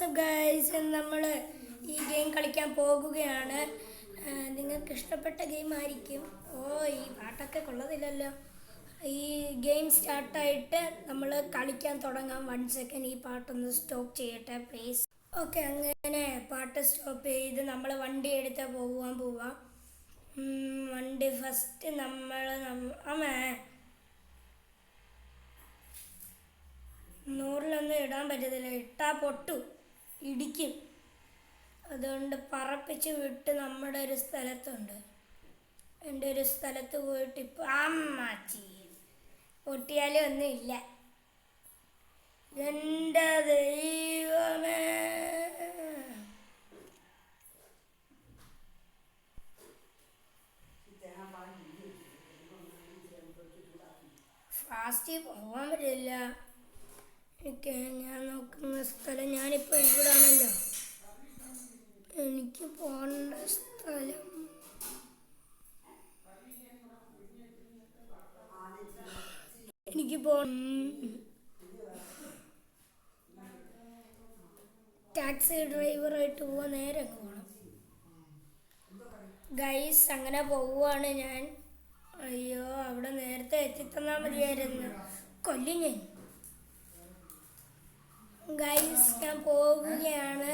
WhatsApp guys, നമ്മൾ ഈ game കളിക്കാൻ പോകുകയാണ്. നിങ്ങൾക്ക് ഇഷ്ടപ്പെട്ട ഗെയിം ആയിരിക്കും. ഈ പാട്ടൊക്കെ കൊള്ളതില്ലല്ലോ. ഈ ഗെയിം സ്റ്റാർട്ടായിട്ട് നമ്മൾ കളിക്കാൻ തുടങ്ങാം. 1 സെക്കൻഡ് ഈ പാട്ടൊന്ന് സ്റ്റോപ്പ് ചെയ്യട്ടെ പ്ലീസ്. ഓക്കെ, അങ്ങനെ പാട്ട് സ്റ്റോപ്പ് ചെയ്ത് നമ്മൾ വണ്ടി എടുത്ത് പോവാം. വണ്ടി ഫസ്റ്റ് നമ്മൾ അമ്മേ 100-ലൊന്നും ഇടാൻ പറ്റത്തില്ല, ഇട്ടാൽ പൊട്ടു ഇടിക്കും. അതുകൊണ്ട് പറപ്പിച്ച് വിട്ട് നമ്മുടെ ഒരു സ്ഥലത്തുണ്ട്. എൻ്റെ ഒരു സ്ഥലത്ത് പോയിട്ട് ഇപ്പോൾ അമ്മച്ചി പൊട്ടിയാലും ഒന്നുമില്ല. എൻ്റെ ദൈവമേ, ഫാസ്റ്റ് പോകാൻ പറ്റില്ല. ഞാൻ നോക്കുന്ന സ്ഥലം, ഞാനിപ്പോൾ ഇവിടാണല്ലോ. എനിക്ക് പോകേണ്ട സ്ഥലം ടാക്സി ഡ്രൈവറായിട്ട് പോവാൻ നേരെ പോകണം ഗൈസ്. അങ്ങനെ പോവുകയാണ് ഞാൻ. അയ്യോ, അവിടെ നേരത്തെ എത്തിത്തന്നാൽ മതിയായിരുന്നു. കൊല്ലും ഞാൻ ഗൈസ്. ഞാൻ പോവുകയാണ്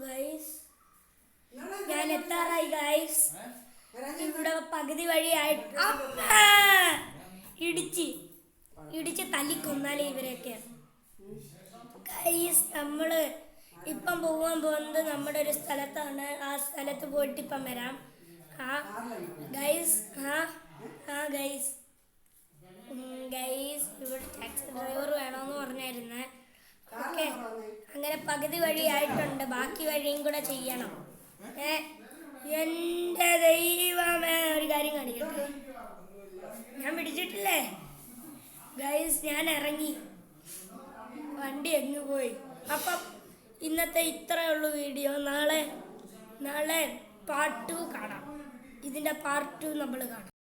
ഗൈസ്. ഞാൻ എത്താറായി ഗൈസ്. ഇവിടെ പകുതി വഴിയായിട്ട് ഇടിച്ച് തല്ലിക്കൊന്നാലേ ഇവരൊക്കെ ഗൈസ്. നമ്മൾ ഇപ്പം പോകാൻ പോകുന്നത് നമ്മുടെ ഒരു സ്ഥലത്താണ്. ആ സ്ഥലത്ത് പോയിട്ട് ഇപ്പം വരാം. ഗൈസ് ഇവിടെ ടാക്സി ഡ്രൈവർ വേണമെന്ന് പറഞ്ഞായിരുന്നേ. ഓക്കെ, അങ്ങനെ പകുതി വഴിയായിട്ടുണ്ട്. ബാക്കി വഴിയും കൂടെ ചെയ്യണം. എൻ്റെ ദൈവമേ, ഒരു കാര്യം കാണിക്കട്ടെ. ഞാൻ പിടിച്ചിട്ടില്ലേ ഗൈസ്? ഞാൻ ഇറങ്ങി, വണ്ടി എങ്ങ് പോയി. അപ്പം ഇന്നത്തെ ഇത്രയേ ഉള്ളൂ വീഡിയോ. നാളെ പാർട്ട് 2 കാണാം. ഇതിൻ്റെ പാർട്ട് 2 നമ്മൾ കാണാം.